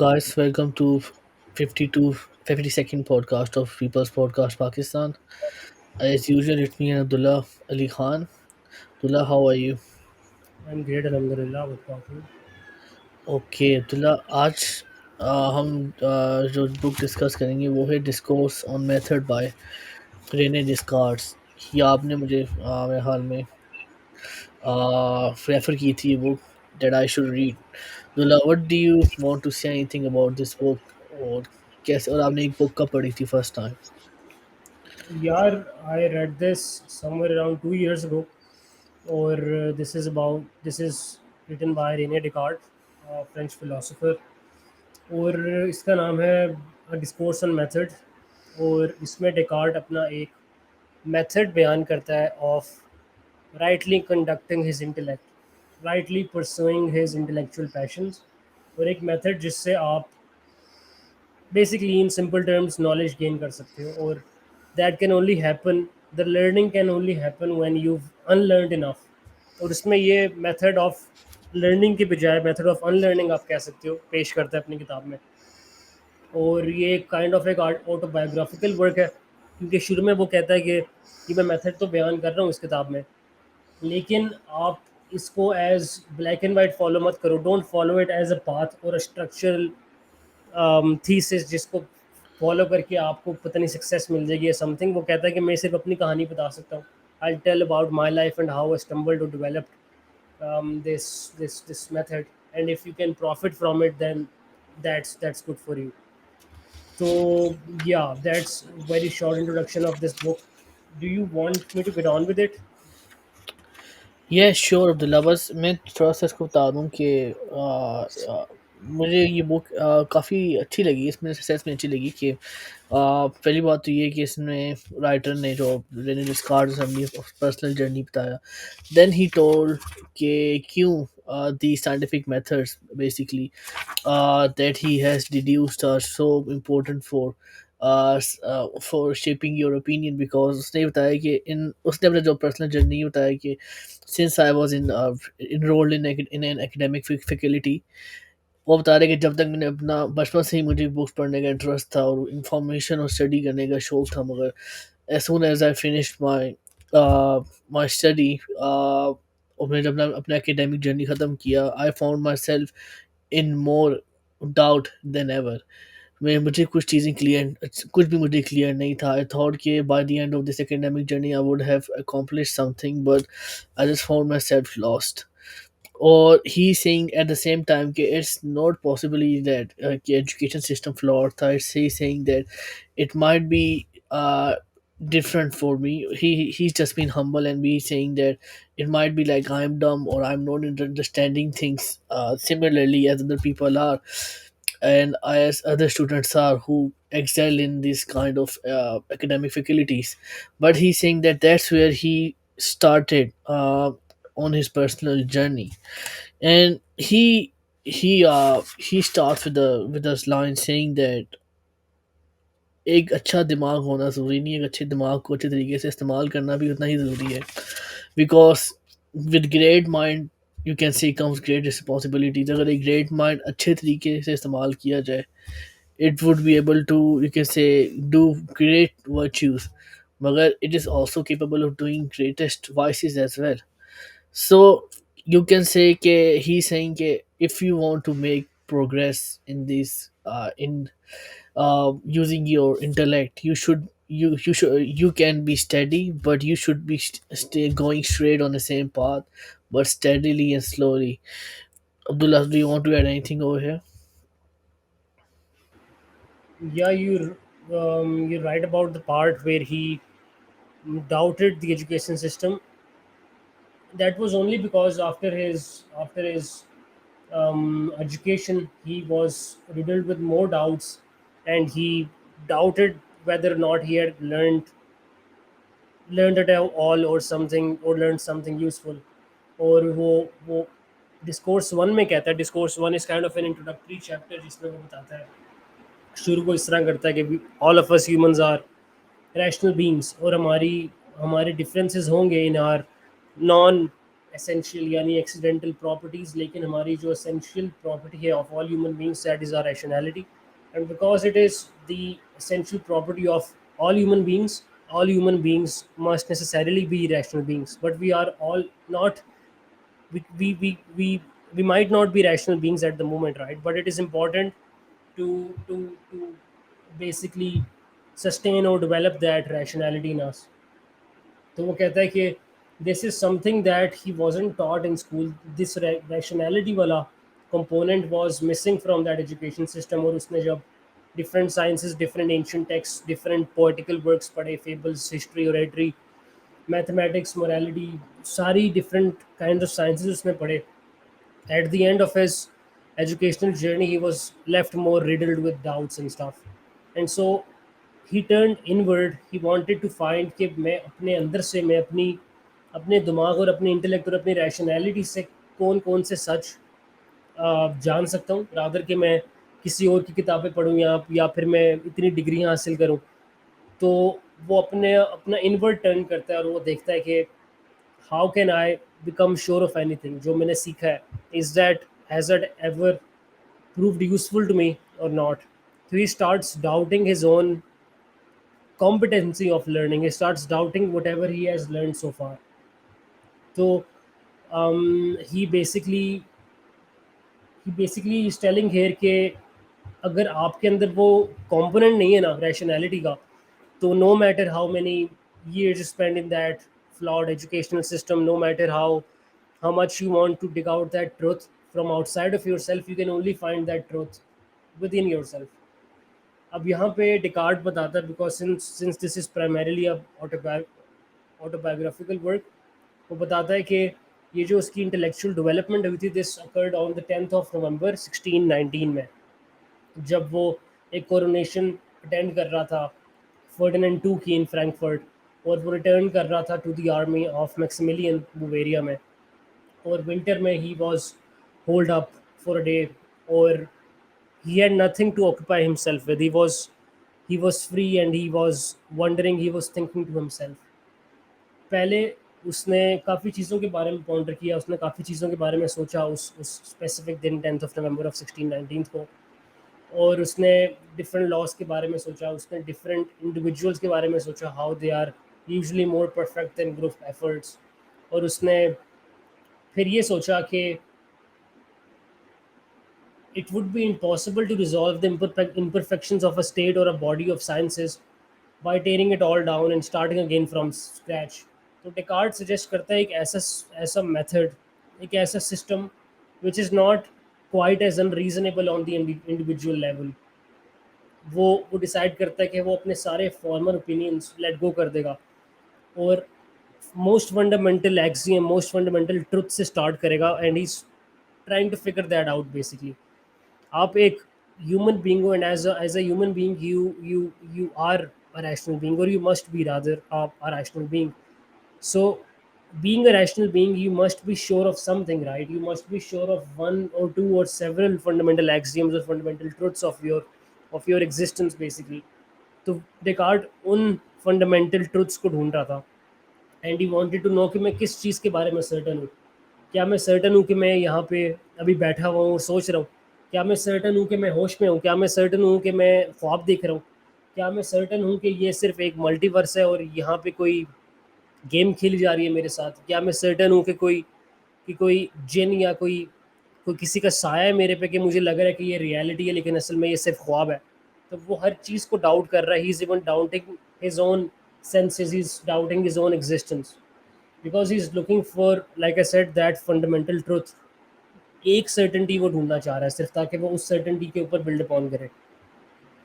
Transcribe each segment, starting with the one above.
Guys, welcome to 52nd podcast of People's Podcast Pakistan. As usual, it's me and Abdullah Ali Khan. Abdullah, how are you? I'm great, Alhamdulillah. What about you? Okay Abdullah आज हम जो book discuss करेंगे वो है discourse on method by Rene Descartes. ये आपने मुझे मेरे हाल में रेफर की थी book that I should read. Abdullah, what do you want to say anything about this book? और कैसे, और आपने एक बुक कब पढ़ी थी first time? Yeah, I read this somewhere around 2 years ago, or this is written by René Descartes, a French philosopher, और इसका नाम है डिस्कोर्स ऑन मेथड। और इसमें डेकार्ट अपना एक मेथड बयान करता है of rightly conducting his intellect, rightly pursuing his intellectual passions, और एक मेथड जिससे आप basically in simple terms knowledge gain कर सकते हो। और that can only happen, the learning can only happen when you unlearned enough. और इसमें ये मेथड ऑफ लर्निंग के बजाय मेथड ऑफ अनलर्निंग आप कह सकते हो पेश करता है अपनी किताब में। और ये काइंड ऑफ एक ऑटोबायोग्राफिकल वर्क है, क्योंकि शुरू में वो कहता है कि मैं मेथड तो बयान कर रहा हूँ इस किताब में, लेकिन आप इसको as black and white follow मत करो। Don't follow it as a path और अ स्ट्रक्चरल थीसिस जिसको फॉलो करके आपको पता नहीं सक्सेस मिल जाएगी या समथिंग। वो कहता है कि मैं सिर्फ अपनी कहानी बता सकता हूँ। I tell about my life and how I stumbled to develop this method, and if you can profit from it, then that's good for you. So yeah, that's very short introduction of this book. Do you want me to get on with it? ये sure Abdullah, बस मैं थोड़ा सा इसको बता दूं कि मुझे ये बुक काफ़ी अच्छी लगी। इसमें सेंस में अच्छी लगी कि पहली बात तो ये कि इसमें राइटर ने जो रेने डिस्कार्ड्स अपनी पर्सनल जर्नी बताया। देन ही टोल्ड कि क्यों दी scientific methods basically that he has deduced are so important for shaping your opinion, because उसने बताया कि इन उसने अपना जो पर्सनल जर्नी बताया कि since I was enrolled in an academic faculty, वो बता रहे कि जब तक मैंने अपना बचपन से ही मुझे बुक्स पढ़ने का इंटरेस्ट था और इंफॉर्मेशन और स्टडी करने का शौक था, मगर as soon as I finished my study, और मैंने जब अपना एकेडमिक जर्नी ख़त्म किया, I found myself in more doubt than ever। मैं मुझे कुछ चीज़ें क्लियर, कुछ भी मुझे क्लियर नहीं था। आई थॉट कि by the end of this academic journey I would have accomplish something, but I just found myself lost. और he saying at the same time कि इट्स नॉट पॉसिबली दैट कि education system flawed था। It's he saying that it might be different for me. He's just been humble and be saying that it might be like I'm dumb or I'm not understanding things similarly as other people are, and as other students are who excel in this kind of academic faculties. But he's saying that that's where he started on his personal journey, and he starts with this line saying that एक अच्छा दिमाग होना ज़रूरी नहीं है, एक अच्छे दिमाग को अच्छे तरीके से इस्तेमाल करना भी उतना ही ज़रूरी है। Because with great mind you can say comes great responsibilities. अगर एक ग्रेट माइंड अच्छे तरीके से इस्तेमाल किया जाए, it would be able to, you can say, do great virtues, मगर it is also capable of doing greatest vices as well. So you can say ke he's saying ke if you want to make progress in this in using your intellect, you can be steady, but you should be stay going straight on the same path, but steadily and slowly. Abdullah, do you want to add anything over here? Yeah, you're right about the part where he doubted the education system. That was only because after his education, he was riddled with more doubts, and he doubted whether or not he had learned at all, or something, or learned something useful। और वो discourse one में कहता है, discourse one is kind of N introductory chapter, जिसमें वो बताता है, शुरू को इस तरह करता है कि all of us humans are rational beings, और हमारे डिफरेंसेस होंगे इन आर नॉन एसेंशियल यानी एक्सीडेंटल प्रॉपर्टीज, लेकिन हमारी जो एसेंशियल प्रॉपर्टी है of all human beings, that is our rationality. And because it is the essential property of all human beings must necessarily be rational beings, but we are all not. We might not be rational beings at the moment, right? But it is important to basically sustain or develop that rationality in us. तो वो कहता है कि this is something that he wasn't taught in school. This rationality वाला component was missing from that education system. और उसने जब different sciences, different ancient text, different poetical works पढ़े, fables, history, oratory, mathematics, morality, सारी different kind of sciences उसने पढ़े. At the end of his educational journey, he was left more riddled with doubts and stuff. And so he turned inward. He wanted to find कि मैं अपने अंदर से, मैं अपने दिमाग और अपने इंटेलेक्ट और अपनी रैशनैलिटी से कौन कौन से सच जान सकता हूँ, रादर कि मैं किसी और की किताबें पढूं या फिर मैं इतनी डिग्रियां हासिल करूँ. तो वो अपने अपना इनवर्ड टर्न करता है और वो देखता है कि how can I become sure of anything. जो मैंने सीखा है, is that has it ever proved useful to me और not. So he starts doubting his own competency of learning. He starts doubting whatever he has learned so far. So he basically is telling here कि अगर आपके अंदर वो component नहीं है ना rationality का, तो no matter how many years spent in that flawed educational system, no matter how much you want to dig out that truth from outside of yourself, you can only find that truth within yourself. अब यहाँ पे Descartes बताता है, because since this is primarily autobiographical work, वो बताता है कि ये जो उसकी इंटेलेक्चुअल डेवलपमेंट हुई थी, this occurred on the 10th of November 1619 में, जब वो एक कोरोनेशन अटेंड कर रहा था फर्डिनेंड टू की इन फ्रैंकफर्ट, और वो रिटर्न कर रहा था to the army of Maximilian Bavaria में. और विंटर में he was hold up for a day, और he had nothing to occupy himself with. He was free, and he was wondering, he was thinking to himself. पहले उसने काफ़ी चीज़ों के बारे में पॉन्डर किया, उसने काफ़ी चीज़ों के बारे में सोचा उस स्पेसिफिक दिन 10th of November of 1619 को. और उसने डिफरेंट लॉस के बारे में सोचा, उसने डिफरेंट इंडिविजुअल्स के बारे में सोचा, how they are usually more perfect than group efforts. और उसने फिर ये सोचा कि it would be impossible to resolve the imperfections of a state or a body of sciences by tearing it all down and starting again from scratch. तो Descartes suggest करता है एक ऐसा मेथड, एक ऐसा system which is not quite as unreasonable on the individual level. वो decide करता है कि वो अपने सारे फॉर्मर ओपिनियंस लेट गो कर देगा और most fundamental axiom, most fundamental truth से स्टार्ट करेगा, and he is trying to figure that out basically. आप एक ह्यूमन बीइंग हो, and as a human being you are a rational being, or you must be rather a rational being. So being a rational being, you must be sure of something, right? You must be sure of one or two or several fundamental axioms or fundamental truths of your existence basically. तो Descartes उन fundamental truths को ढूंढ रहा था, and he wanted to know कि मैं किस चीज़ के बारे में सर्टन हूँ. क्या मैं सर्टन हूँ कि मैं यहाँ पे अभी बैठा हुआ हूँ और सोच रहा हूँ? क्या मैं सर्टन हूँ कि मैं होश में हूँ? क्या मैं सर्टन हूँ कि मैं ख्वाब देख रहा हूँ? क्या मैं सर्टन हूँ कि ये सिर्फ एक मल्टीवर्स है और यहाँ पे कोई गेम खेली जा रही है मेरे साथ? क्या मैं सर्टन हूँ कि कोई जिन या कोई किसी का साया है मेरे पे, कि मुझे लग रहा है कि ये रियलिटी है लेकिन असल में ये सिर्फ ख्वाब है? तो वो हर चीज़ को डाउट कर रहा है. He is even doubting his own senses, he's doubting his own existence, because he's looking for, like I said, that fundamental truth. एक सर्टेनिटी वो ढूंढना चाह रहा है सिर्फ, ताकि वो उस सर्टेनिटी के ऊपर बिल्ड अपॉन करे.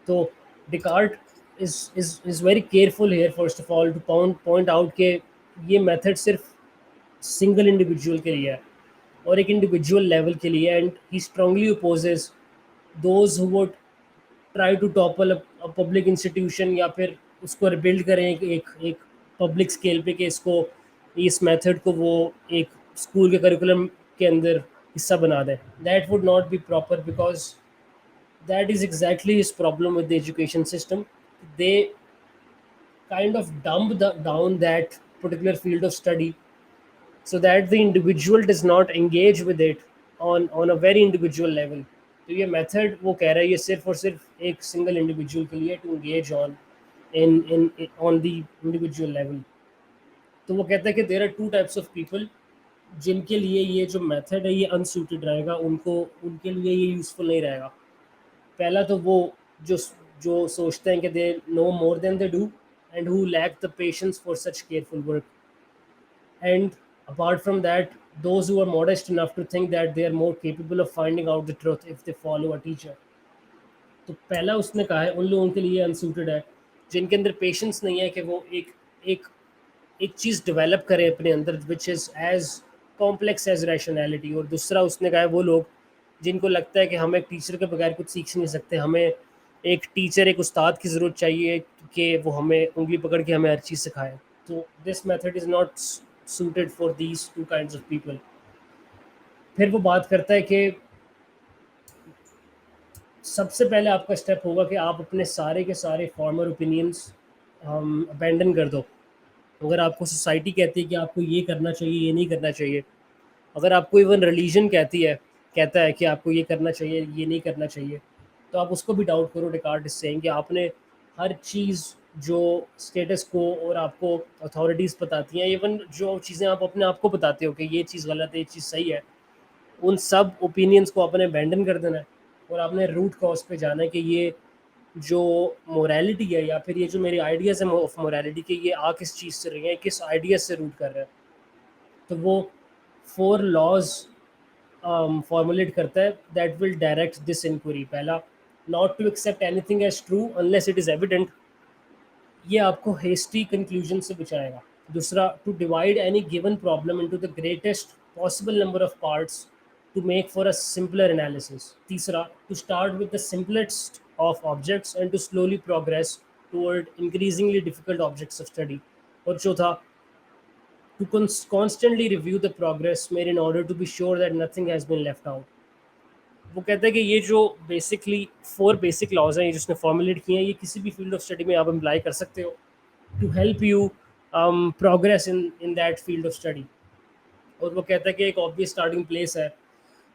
तो Descartes is very careful hair first of all two point out के ये मेथड सिर्फ सिंगल इंडिविजुअल के लिए है और एक इंडिविजुअल लेवल के लिए, and he strongly opposes those who would try to topple a public institution, या फिर उसको रिबिल्ड करें एक पब्लिक स्केल पे, कि इसको इस मेथड को वो एक स्कूल के करिकुलम के अंदर हिस्सा बना दें. That would not be proper, because that is exactly his problem with the education system. They kind of dumb down that particular field of study so that the individual does not engage with it on a very individual level. तो ये method वो कह रहा है ये सिर्फ और सिर्फ एक सिंगल इंडिविजुअल के लिए to engage on in on the individual level. तो वो कहता है कि there are two types of people जिनके लिए ये जो मेथड है ये अनसूटेड रहेगा, उनको उनके लिए ये यूज़फुल नहीं रहेगा. पहला तो वो जो जो सोचते हैं कि they know more than they do and who lack the patience for such careful work. And apart from that, those who are modest enough to think that they are more capable of finding out the truth if they follow a teacher. तो पहला उसने कहा है उन लोगों के लिए अनसूटेड है जिनके अंदर पेशेंस नहीं है कि वो एक एक चीज़ डेवलप करें अपने अंदर which is as complex as rationality. और दूसरा उसने कहा है वो लोग जिनको लगता है कि हम एक टीचर के बगैर कुछ सीख नहीं सकते, हमें एक टीचर एक उस्ताद की ज़रूरत चाहिए कि वो हमें उंगली पकड़ के हमें हर चीज़ सिखाए. तो this method is not suited for these two kinds of people. फिर वो बात करता है कि सबसे पहले आपका स्टेप होगा कि आप अपने सारे के सारे फॉर्मर ओपिनियंस अबैंडन कर दो. अगर आपको सोसाइटी कहती है कि आपको ये करना चाहिए ये नहीं करना चाहिए, अगर आपको इवन रिलीजन कहता है कि आपको ये करना चाहिए ये नहीं करना चाहिए, तो आप उसको भी डाउट करो. डिकार्ट इज सेइंग कि आपने हर चीज़ जो स्टेटस को और आपको अथॉरिटीज़ बताती हैं, इवन जो चीज़ें आप अपने आप को बताते हो कि ये चीज़ गलत है ये चीज़ सही है, उन सब ओपिनियंस को आपने अबैंडन कर देना है और आपने रूट कॉज पे जाना है कि ये जो मोरालिटी है या फिर ये जो मेरी आइडियाज़ है ऑफ मोरालिटी के ये आ किस चीज़ से रही हैं, किस आइडियाज़ से रूट कर रहे हैं. तो वो 4 लॉज फॉर्मुलेट करता है that will direct this inquiry. पहला, not to accept anything as true unless it is evident, ये आपको हेस्टी कंक्लूजन से बचाएगा. दूसरा, to divide any given problem into the greatest possible number of parts to make for a simpler analysis. तीसरा, to start with the simplest of objects and to slowly progress toward increasingly difficult objects of study. और चौथा, to constantly review the progress made in order to be sure that nothing has been left out. वो कहता है कि ये जो basically 4 basic laws हैं ये जिसने फॉर्मुलेट किए हैं, ये किसी भी फील्ड ऑफ स्टडी में आप अप्लाई कर सकते हो to help you progress in that field of study. और वो कहता है कि एक ऑब्वियस स्टार्टिंग प्लेस है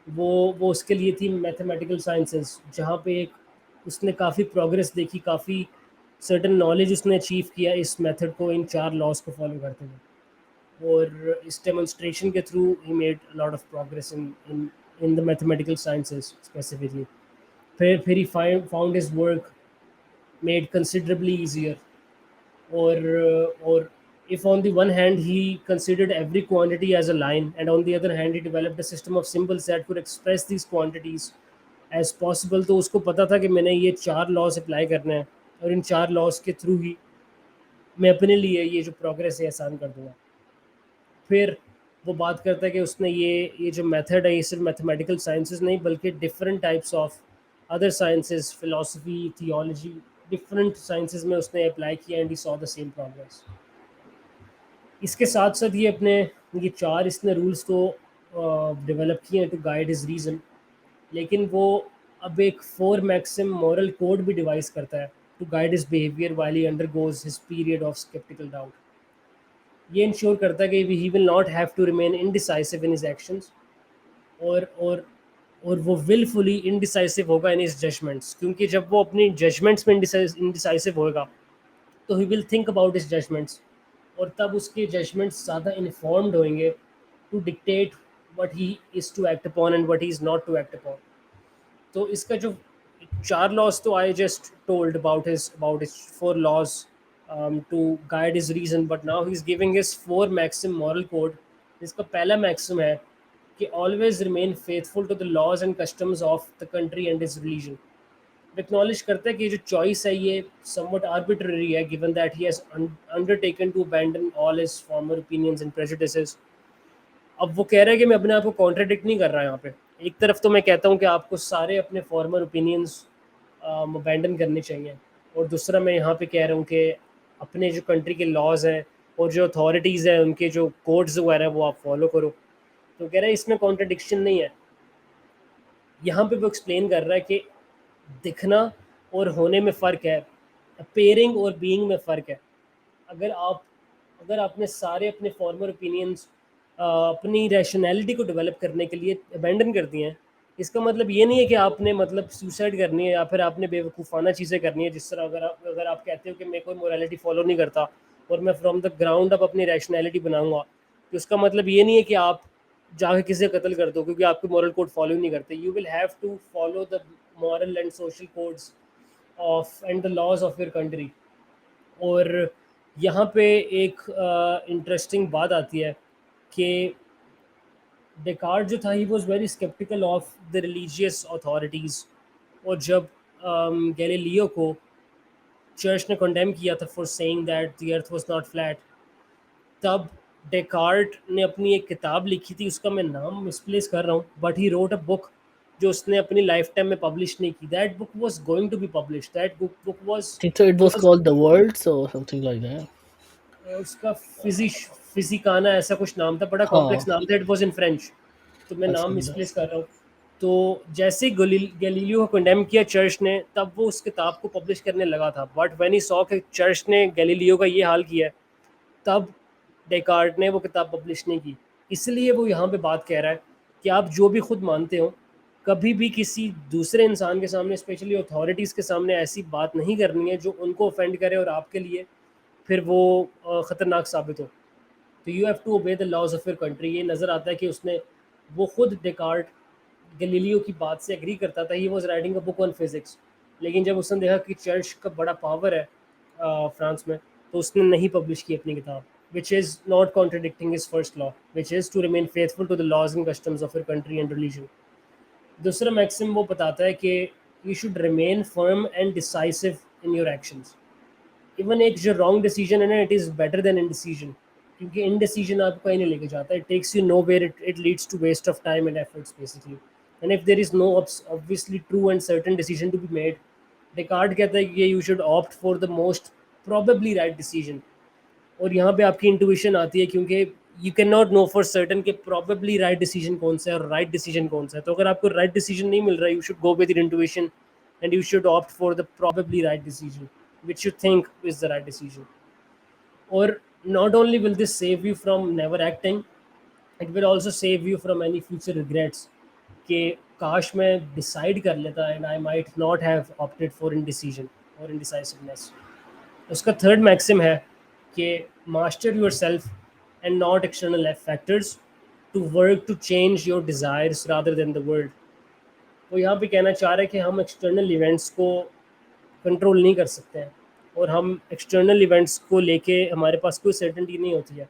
वो उसके लिए थी मैथमेटिकल साइंसेस, जहाँ पे एक उसने काफ़ी प्रोग्रेस देखी, काफ़ी सर्टन नॉलेज उसने अचीव किया इस मेथड को इन 4 लॉज को फॉलो करते हुए. और इस डेमोन्स्ट्रेशन के through he made lot of progress in the mathematical sciences specifically. फिर he found his work made considerably easier. or if on the one hand he considered every quantity as a line and on the other hand he developed a system of symbols that could express these quantities as possible, तो उसको पता था कि मैंने ये 4 laws apply करने हैं और इन 4 लॉज के थ्रू ही मैं अपने लिए ये जो प्रोग्रेस है आसान कर दूंगा. फिर वो बात करता है कि उसने ये जो मेथड है ये सिर्फ मैथमेटिकल साइंसेस नहीं बल्कि different types of other sciences, philosophy, theology, different sciences में उसने अप्लाई किया and he saw the same progress. इसके साथ साथ ये अपने ये 4 इसने रूल्स तो डेवलप किए हैं टू गाइड हिज रीज़न, लेकिन वो अब एक 4 मैक्सिम मॉरल कोड भी डिवाइस करता है to guide his behaviour while he undergoes his period of sceptical doubt. ये इंश्योर करता है कि he will not have to remain indecisive in his actions और वो विलफुली इनडिसाइसिव होगा इन हिज जजमेंट्स, क्योंकि जब वो अपनी जजमेंट्स में इनडिसाइसिव होगा तो he will think about his judgements और तब उसके जजमेंट्स ज़्यादा इन्फॉर्म्ड होंगे to dictate what he is to act upon and what he is not to act upon. तो इसका जो 4 लॉज तो I just told about his 4 laws to guide his reason, but now he is giving his 4 maxim moral code. इसका पहला maxim है कि always remain faithful to the laws and customs of the country and his religion. Acknowledge करता है कि ये जो choice है ये समवट आर्बिट्ररी है given that he has undertaken to abandon all his former opinions and prejudices. अब वो कह रहा है कि मैं अपने आप को कॉन्ट्राडिक्ट नहीं कर रहा यहाँ पे. एक तरफ तो मैं कहता हूँ कि आपको सारे अपने फॉर्मर ओपिनियंस अबैंडन करने चाहिए और दूसरा मैं यहाँ पे कह रहा हूँ कि अपने जो कंट्री के लॉज हैं और जो अथॉरिटीज़ हैं उनके जो कोड्स वगैरह हैं वो आप फॉलो करो. तो कह रहा है इसमें कॉन्ट्रडिक्शन नहीं है. यहाँ पे वो एक्सप्लेन कर रहा है कि दिखना और होने में फ़र्क है, अपेयरिंग और बीइंग में फ़र्क है. अगर आप अगर आपने सारे अपने फॉर्मर ओपिनियंस अपनी रैशनैलिटी को डेवलप करने के लिए अबेंडन कर दिए हैं। इसका मतलब ये नहीं है कि आपने मतलब सुसाइड करनी है या फिर आपने बेवकूफ़ाना चीज़ें करनी है। जिस तरह अगर आप कहते हो कि मैं कोई मोरालिटी फॉलो नहीं करता और मैं फ्रॉम द ग्राउंड अप अपनी रैशनैलिटी बनाऊंगा, तो उसका मतलब ये नहीं है कि आप जाके किसी का कत्ल कर दो क्योंकि आपके मॉरल कोड फॉलो नहीं करते। You will have to follow the moral and social codes of and the laws of your country. और यहाँ पे एक इंटरेस्टिंग बात आती है कि डेकार्ट जो था, he was very sceptical of the religious authorities. और जब गैलीलियो को चर्च ने कंडेम किया था for saying that the earth was not flat, तब डेकार्ट ने अपनी एक किताब लिखी थी, उसका मैं नाम मिसप्लेस कर रहा हूँ, but he wrote a book जो उसने अपनी लाइफ टाइम में पब्लिश नहीं की। That book was going to be publish, that book I think so. It was was called The World, so something like that. उसका फिजिकाना ऐसा कुछ नाम था, बड़ा हाँ, कॉम्प्लेक्स नाम था, इट वाज इन फ्रेंच, तो मैं नाम अच्छा। मिसप्लेस कर रहा हूँ। तो जैसे ही गैलीलियो को कंडेम किया चर्च ने, तब वो उस किताब को पब्लिश करने लगा था। बट व्हेन ही सॉ कि चर्च ने गैलीलियो का ये हाल किया है, तब डेकार्ट ने वो किताब पब्लिश नहीं की। इसलिए वो यहाँ पे बात कह रहा है कि आप जो भी खुद मानते हो, कभी भी किसी दूसरे इंसान के सामने, स्पेशली अथॉरिटीज़ के सामने, ऐसी बात नहीं करनी है जो उनको ऑफेंड करे और आपके लिए फिर वो ख़तरनाक साबित हो। तो you have to obey the laws of your country. ये नज़र आता है कि उसने, वो खुद डेकार्ट गैलीलियो की बात से एग्री करता था, he was writing a book on physics. लेकिन जब उसने देखा कि चर्च का बड़ा पावर है फ्रांस में, तो उसने नहीं पब्लिश की अपनी किताब, which is not contradicting his first law, which is to remain faithful to the laws and customs of your country and religion. दूसरा मैक्सिम वो बताता है कि you should remain firm and decisive in your actions. Even एक जो wrong decision है ना, it is better than indecision, क्योंकि इनडिसीजन आपको कहीं नहीं लेके जाता, it takes you nowhere, it leads to waste of time and efforts basically. And if there is no obviously true and certain decision to be made, Descartes कहता है कि you should opt for the most probably right decision. और यहाँ पे आपकी intuition आती है, क्योंकि you can not know for certain कि प्रॉबेबली राइट डिसीजन कौन सा है और राइट डिसीजन कौन सा है। तो अगर आपको राइट डिसीजन नहीं मिल रहा है, you should go with your intuition and you should opt for the probably right decision which you think is the right decision. Or not only will this save you from never acting, it will also save you from any future regrets कि काश मैं decide कर लेता and I might not have opted for indecision और indecisiveness. उसका third maxim है कि master yourself and not external factors to work to change your desires rather than the world. वो यहाँ पे कहना चाह रहे हैं कि हम एक्सटर्नल इवेंट्स को कंट्रोल नहीं कर सकते हैं, और हम एक्सटर्नल इवेंट्स को लेके हमारे पास कोई सर्टेनिटी नहीं होती है,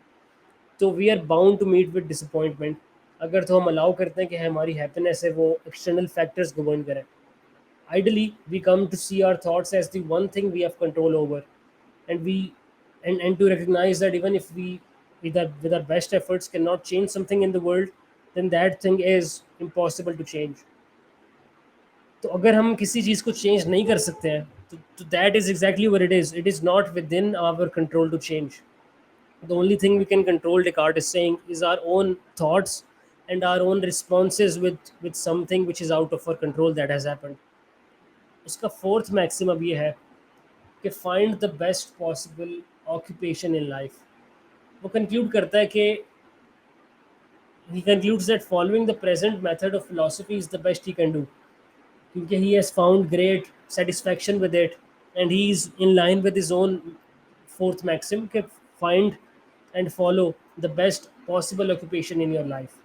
तो we are bound to meet with disappointment. अगर तो हम अलाउ करते हैं कि हमारी हैप्पीनेस है वो एक्सटर्नल फैक्टर्स गवर्न करें। Ideally, we come to see our thoughts as the one thing we have control over, and we and to recognize that even if we, with our best efforts, cannot change something in the world, then that thing is impossible to change. तो अगर हम किसी चीज़ को change नहीं कर सकते हैं, तो that is exactly what it is not within our control to change. The only thing we can control, Descartes is saying, is our own thoughts and our own responses with something which is out of our control that has happened. उसका fourth maxim अब ये है कि find the best possible occupation in life. वो conclude करता है कि he concludes that following the present method of philosophy is the best he can do, क्योंकि he has found great satisfaction with it, and he is in line with his own fourth maxim कि find and follow the best possible occupation in your life।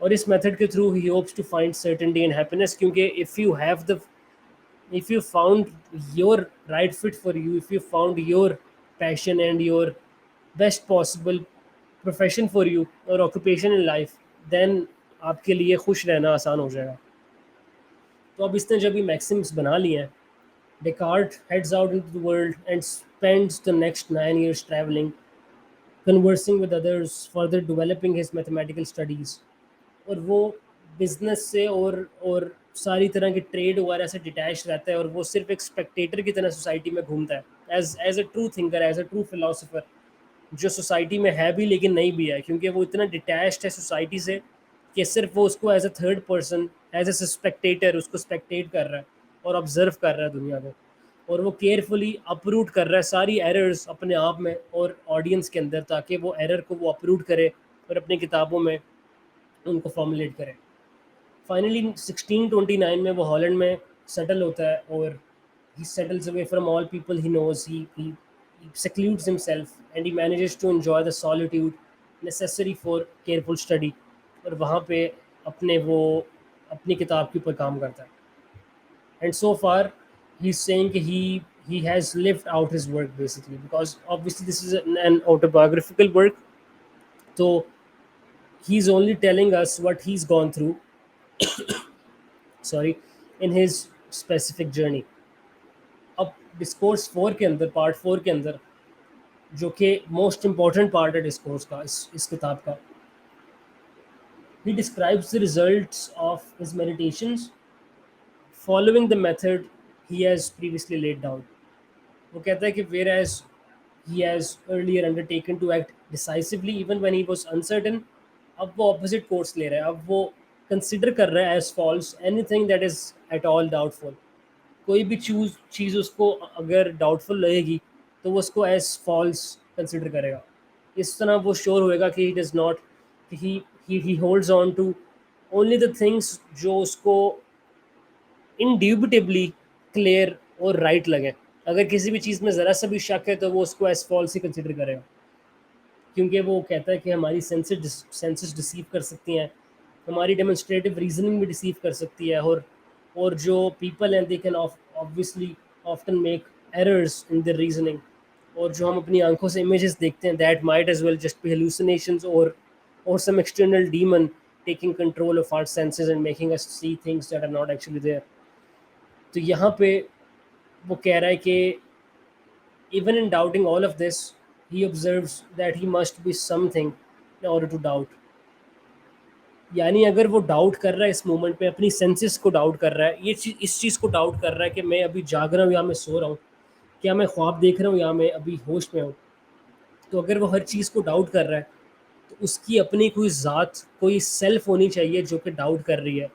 और इस method के through he hopes to find certainty and happiness, क्योंकि if you found your right fit for you, if you found your passion and your best possible profession for you or occupation in life, then आपके लिए खुश रहना आसान हो जाएगा। तो अब इसने जब ये मैक्सिम्स बना लिए हैं, Descartes heads out into the world and spends the next 9 years traveling, conversing with others, further developing his mathematical studies। और वो बिजनेस से और सारी तरह के ट्रेड वगैरह से डिटैच रहता है, और वो सिर्फ एक स्पेक्टेटर की तरह सोसाइटी में घूमता है, as a true thinker, as a true philosopher, जो सोसाइटी में है भी लेकिन नहीं भी है, क्योंकि वो इतना डिटैच्ड है सोसाइटी से कि सिर्फ वो उसको as a third person, as a spectator उसको स्पेक्टेट कर रहा है और ऑब्जर्व कर रहा है दुनिया को। और वो केयरफुली अपरूट कर रहा है सारी एरर्स अपने आप में और ऑडियंस के अंदर, ताकि वो एरर को वो अपरूट करे और अपनी किताबों में उनको फॉर्मुलेट करें। फाइनली 1629 में वो हॉलैंड में सेटल होता है, और he settles away from all people he knows. He secludes himself and he manages to enjoy the solitude necessary for careful study. और वहाँ पे अपने वो अपनी किताब के ऊपर काम करता है। And so far he's saying कि he has lived out his work basically, because obviously this is an autobiographical work. So he's only telling us what he's gone through, sorry, in his specific journey. अब discourse 4 के अंदर, part 4 के अंदर, जो कि most important part है discourse का, इस किताब का, he describes the results of his meditations following the method he has previously laid down. वो कहता है कि whereas he has earlier undertaken to act decisively even when he was uncertain, अब वो opposite course ले रहा है। अब वो consider कर रहा है as false anything that is at all doubtful। कोई भी चीज़ उसको अगर डाउटफुल लगेगी तो वो उसको एज फॉल्स कंसिडर करेगा। इस तरह वो श्योर होएगा कि ही डज नॉट, कि he holds on to only the things जो उसको इंड्यूबिटेबली क्लियर और राइट लगे। अगर किसी भी चीज़ में ज़रा सा भी शक है तो वो उसको एज फॉल्स ही कंसिडर करेगा, क्योंकि वो कहता है कि हमारी सेंसेस डिसीव कर सकती हैं, हमारी डेमोन्स्ट्रेटिव रीजनिंग भी डिसीव कर सकती है, और जो पीपल हैं they can obviously often make errors in the reasoning, और जो हम अपनी आंखों से इमेजेस देखते हैं that might as well just be hallucinations, और some external demon taking control of our senses and making us see things that are not actually there. तो यहाँ पे वो कह रहा है कि even in doubting all of this, he observes that he must be something in order to doubt. यानी अगर वो डाउट कर रहा है इस मोमेंट पे, अपनी सेंसेस को डाउट कर रहा है, ये चीज़ इस चीज़ को डाउट कर रहा है कि मैं अभी जाग रहा हूँ या मैं सो रहा हूँ, क्या मैं ख्वाब देख रहा हूँ या मैं अभी होश में हूँ। तो अगर वो हर चीज़ को डाउट कर रहा है तो उसकी अपनी कोई ज़ात, कोई सेल्फ होनी चाहिए जो कि डाउट कर रही है,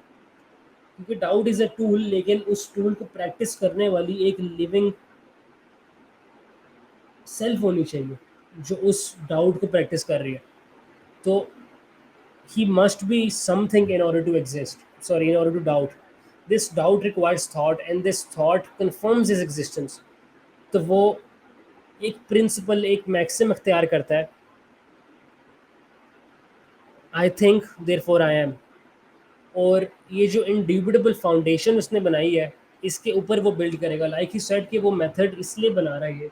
क्योंकि डाउट इज़ अ टूल, लेकिन उस टूल को प्रैक्टिस करने वाली एक लिविंग सेल्फ होनी चाहिए जो उस डाउट को प्रैक्टिस कर रही है। तो he must be something in order to exist, sorry, in order to doubt. This doubt requires thought and this thought confirms his existence. तो वो एक प्रिंसिपल, एक मैक्सिम अख्तियार करता है, I think therefore I am. और ये जो इंड्यूबिटेबल फाउंडेशन उसने बनाई है, इसके ऊपर वो बिल्ड करेगा। लाइक ही सेड कि वो मेथड इसलिए बना रहा है ये,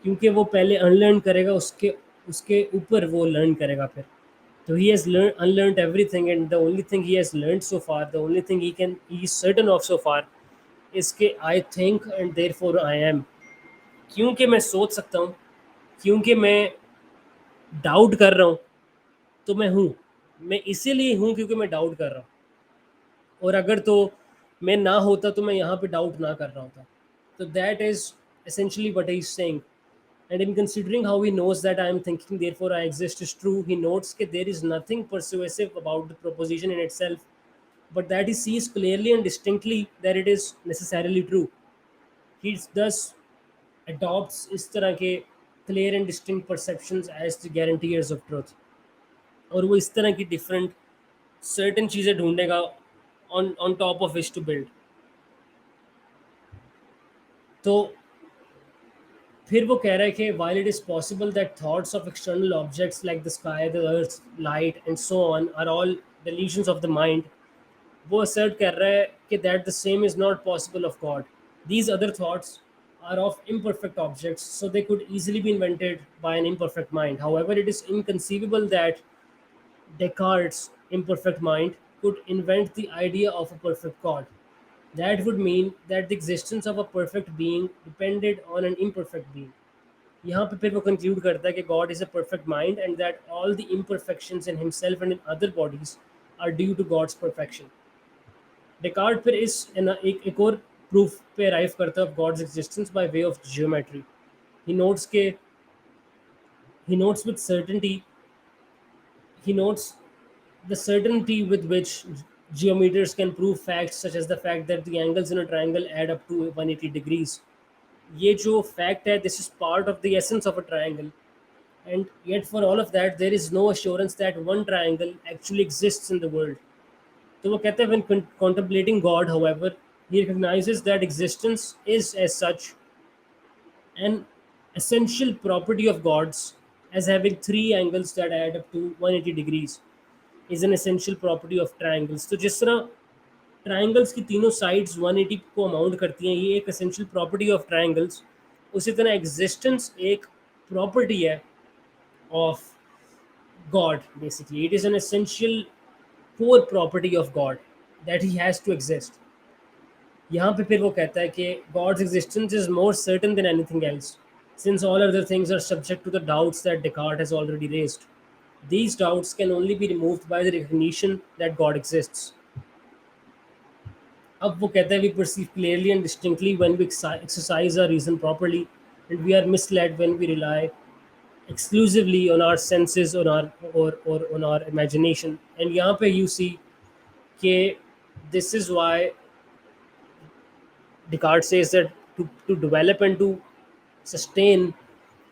क्योंकि वो पहले अनलर्न करेगा, उसके उसके ऊपर वो लर्न करेगा फिर। So he has unlearned everything, and the only thing he has learned so far, the only thing he is certain of so far, is कि I think and therefore I am। क्योंकि मैं सोच सकता हूँ, क्योंकि मैं डाउट कर रहा हूँ, तो मैं हूँ। मैं इसीलिए हूँ क्योंकि मैं डाउट कर रहा हूँ, और अगर तो मैं ना होता तो मैं यहाँ पे डाउट ना कर रहा होता। तो that is essentially what he's saying। And in considering how he knows that I am thinking, therefore I exist is true, he notes that there is nothing persuasive about the proposition in itself, but that he sees clearly and distinctly that it is necessarily true। He thus adopts इस तरह के clear and distinct perceptions as the guaranteers of truth, और वो इस तरह की different certain चीज़ें ढूंढेगा on top of which to build। तो फिर वो कह रहा है कि while it is possible that thoughts of external objects like the sky, the earth, light and so on are all delusions of the mind, वो assert कर रहा है कि that the same is not possible of God। These other thoughts are of imperfect objects, so they could easily be invented by an imperfect mind। However, it is inconceivable that Descartes' imperfect mind could invent the idea of a perfect God। That would mean that the existence of a perfect being depended on an imperfect being। यहाँ पे फिर वो conclude करता है कि God is a perfect mind and that all the imperfections in himself and in other bodies are due to God's perfection। Descartes फिर एक और प्रूफ पे अराइव करता है of God's existence by way of geometry. He notes के he notes with certainty he notes the certainty with which geometers can prove facts such as the fact that the angles in a triangle add up to 180 degrees। ये जो fact है, this is part of the essence of a triangle, And yet, for all of that, there is no assurance that one triangle actually exists in the world. तो वो कहते हैं when contemplating God, however, he recognizes that existence is as such an essential property of gods, as having three angles that add up to 180 degrees is an essential property of triangles. तो जिस तरह triangles की तीनों sides 180 को amount करती हैं, ये एक एसेंशियल प्रॉपर्टी ऑफ ट्राइंगल्स, उसी तरह एग्जिस्टेंस एक प्रॉपर्टी है of God. Basically it is an essential core property of God that he has to exist. यहाँ पे फिर वो कहता है कि God's existence is more certain than anything else, since all other things are subject to the doubts that Descartes has already raised. These doubts can only be removed by the recognition that God exists. अब वो कहता है we perceive clearly and distinctly when we exercise our reason properly, and we are misled when we rely exclusively on our senses or on our imagination. And यहाँ पे you see कि this is why Descartes says that to develop and to sustain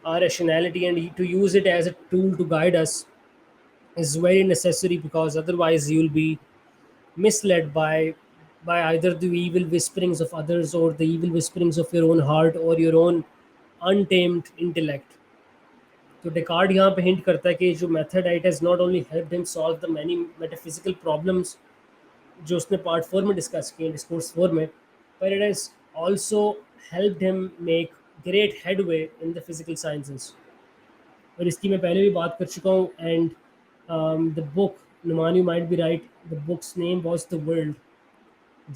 our rationality and to use it as a tool to guide us is very necessary, because otherwise you will be misled by either the evil whisperings of others or the evil whisperings of your own heart or your own untamed intellect. तो Descartes यहाँ पे hint करता है कि जो method है it has not only helped him solve the many metaphysical problems जो उसने पार्ट 4 में डिस्कस किए डिस्कोर्स 4 में, पर it has also helped him make great headway in the physical sciences. और इसकी मैं पहले भी बात कर चुका हूँ. And the book, Numan you might be right, the book's name was the world,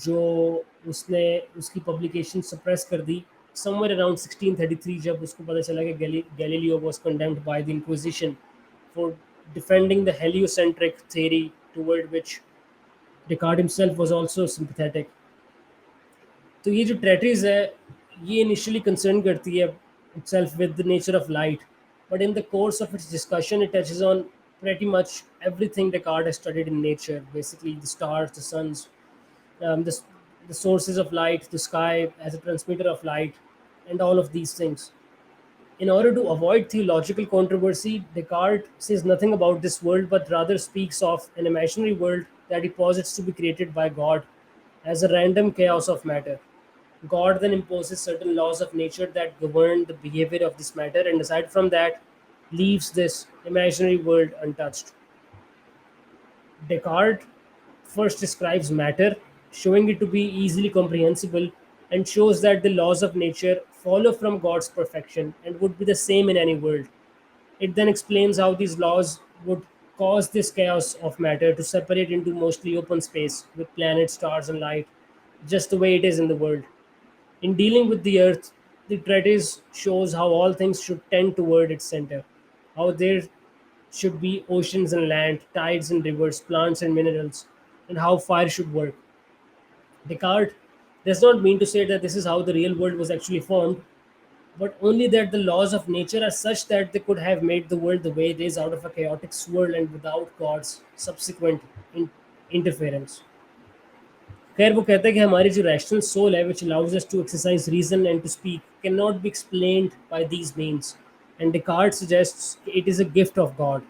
जो उसने उसकी पब्लिकेशन सप्रेस कर दी somewhere around 1633 जब उसको पता चला कि Galileo was condemned by the Inquisition for defending the heliocentric theory, toward which Descartes himself was also sympathetic. तो ये जो ट्रेटिस है ये इनिशियली कंसर्न करती है itself with the nature of light, but in the course of its discussion it touches on pretty much everything Descartes has studied in nature, basically the stars, the suns, um, the, the sources of light, the sky as a transmitter of light, and all of these things. In order to avoid theological controversy, Descartes says nothing about this world but rather speaks of an imaginary world that he posits to be created by God as a random chaos of matter. God then imposes certain laws of nature that govern the behavior of this matter, and aside from that, leaves this imaginary world untouched. Descartes first describes matter, showing it to be easily comprehensible, and shows that the laws of nature follow from God's perfection and would be the same in any world. It then explains how these laws would cause this chaos of matter to separate into mostly open space with planets, stars, and light, just the way it is in the world. In dealing with the earth, the treatise shows how all things should tend toward its center, how there should be oceans and land, tides and rivers, plants and minerals, and how fire should work. Descartes does not mean to say that this is how the real world was actually formed, but only that the laws of nature are such that they could have made the world the way it is out of a chaotic swirl and without God's subsequent interference. खैर वो कहता है कि हमारी जो rational soul है which allows us to exercise reason and to speak cannot be explained by these means, and Descartes suggests कि it is a gift of God.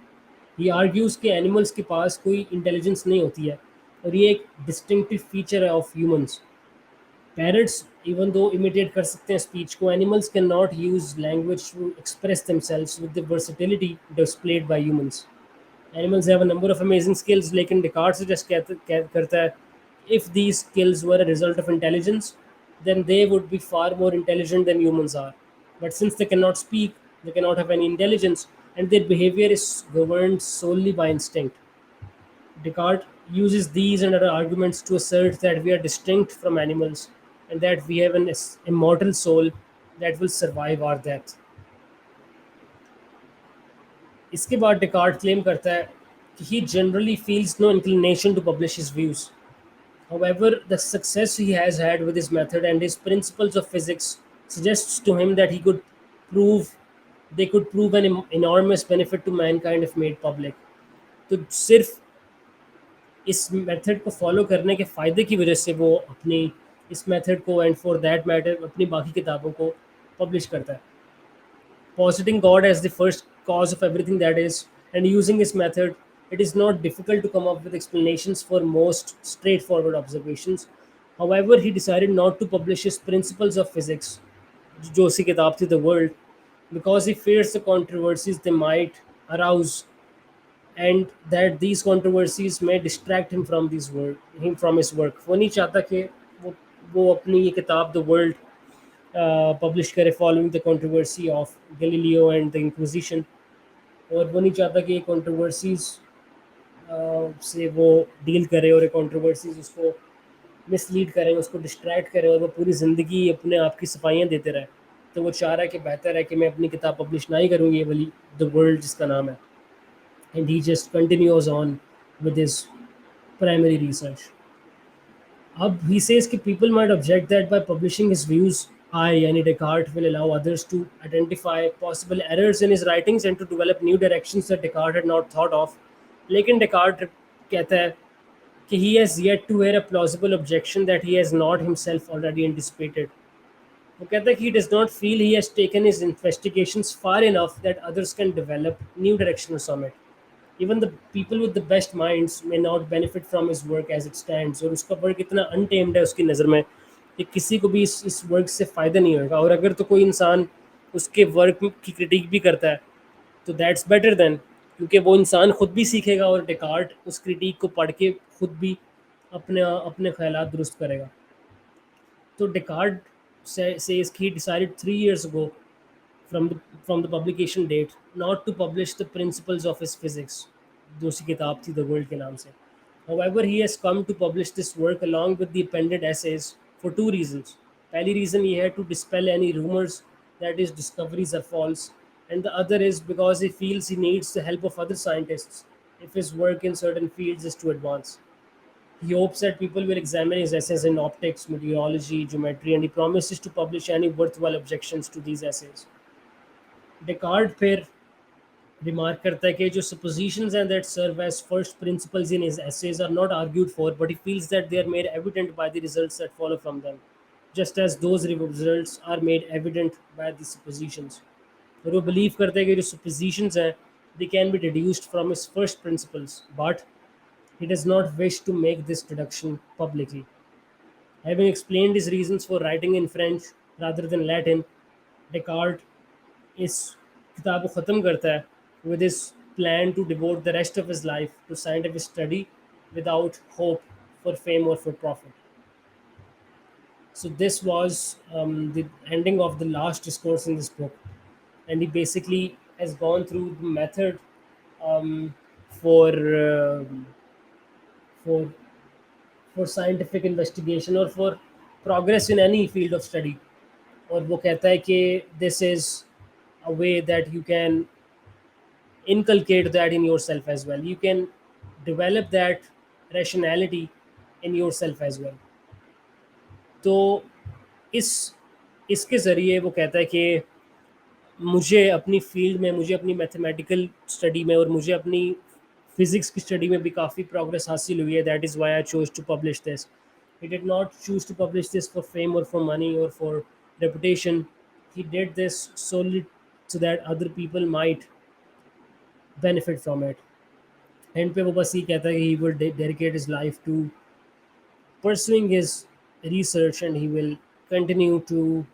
He argues कि animals के पास कोई intelligence नहीं होती है और ये एक distinctive feature है of humans. Parrots, even though imitate कर सकते हैं speech को, animals cannot use language to express themselves with the versatility displayed by humans. Animals have a number of amazing skills, लेकिन Descartes suggest करता है if these skills were a result of intelligence, then they would be far more intelligent than humans are. But since they cannot speak, they cannot have any intelligence, and their behavior is governed solely by instinct. Descartes uses these and other arguments to assert that we are distinct from animals and that we have an immortal soul that will survive our death. इसके बाद Descartes claim करता है कि he generally feels no inclination to publish his views. However, the success he has had with his method and his principles of physics suggests to him that prove they could prove an enormous benefit to mankind if made public. तो सिर्फ इस method को follow करने के फ़ायदे की वजह से वो अपनी इस मेथड को एंड फॉर दैट मैटर अपनी बाकी किताबों को पब्लिश करता है. Positing God as the first cause of everything that is, and using his method, it is not difficult to come up with explanations for most straightforward observations. However, he decided not to publish his principles of physics, जो उसी किताब थी, The World, because he fears the controversies they might arouse, and that these controversies may distract him from his work. वो नहीं चाहता कि वो अपनी ये किताब द वर्ल्ड पब्लिश करे following the controversy of Galileo and the inquisition, और वो नहीं चाहता कि ये कंट्रोवर्सीज से वो डील करे, और ये कंट्रोवर्सीज उसको मिसलीड करें, उसको डिस्ट्रैक्ट करें, और वो पूरी ज़िंदगी अपने आप की सफाइयाँ देते रहे। तो वो चाह रहा है कि बेहतर है कि मैं अपनी किताब पब्लिश ना ही करूँ, ये वाली द वर्ल्ड जिसका नाम है, and he just continues on with his primary research. He says that people might object that by publishing his views, yani Descartes, will allow others to identify possible errors in his writings and to develop new directions that Descartes had not thought of. लेकिन Descartes कहता है कि he has yet to hear a plausible objection that he has not himself already anticipated. वो कहता है कि he does not feel he has taken his investigations far enough that others can develop new directions from it. Even the people with the best minds may not benefit from his work as it stands, और उसका work इतना untamed है उसकी नज़र में कि किसी को भी इस वर्क से फ़ायदा नहीं होगा, और अगर तो कोई इंसान उसके वर्क की क्रिटिक भी करता है तो दैट्स बेटर देन, क्योंकि वो इंसान खुद भी सीखेगा और डेकार्ट उस क्रिटिक को पढ़ के खुद भी अपने अपने ख्यालात दुरुस्त करेगा. तो Descartes says he decided 3 years ago from the publication date not to publish the principles of his physics, जो उसकी किताब थी द वर्ल्ड के नाम से. However, he has come to publish this work along with the appended essays for two reasons. पहली reason ये है to dispel any rumors that his discoveries are false, and the other is because he feels he needs the help of other scientists if his work in certain fields is to advance. He hopes that people will examine his essays in optics, meteorology, geometry, and he promises to publish any worthwhile objections to these essays. Descartes फिर remark करता है कि जो suppositions and that serve as first principles in his essays are not argued for, but he feels that they are made evident by the results that follow from them, just as those results are made evident by the suppositions. और वो believe करते हैं कि जो suppositions हैं they can be deduced from his first principles, but he does not wish to make this deduction publicly. Having explained his reasons for writing in French rather than Latin, Descartes इस किताब को ख़त्म करता है with his plan to devote the rest of his life to scientific study without hope for fame or for profit. So this was the ending of the last discourse in this book, and he basically has gone through the method um, for for for scientific investigation or for progress in any field of study. और वो कहता है कि this is a way that you can inculcate that in yourself as well. You can develop that rationality in yourself as well. तो इस इसके ज़रिए वो कहता है कि मुझे अपनी फील्ड में, मुझे अपनी मैथमेटिकल स्टडी में और मुझे अपनी फिज़िक्स की स्टडी में भी काफ़ी प्रोग्रेस हासिल हुई है. That is why I chose to publish this. He did not choose to publish this for fame or for money or for reputation. He did this solely so that other people might benefit from it. And पे वो बस ये कहता है कि he will dedicate his life to pursuing his research, and he will continue to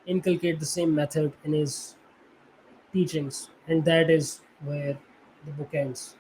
inculcate the same method in his teachings. And that is where the book ends.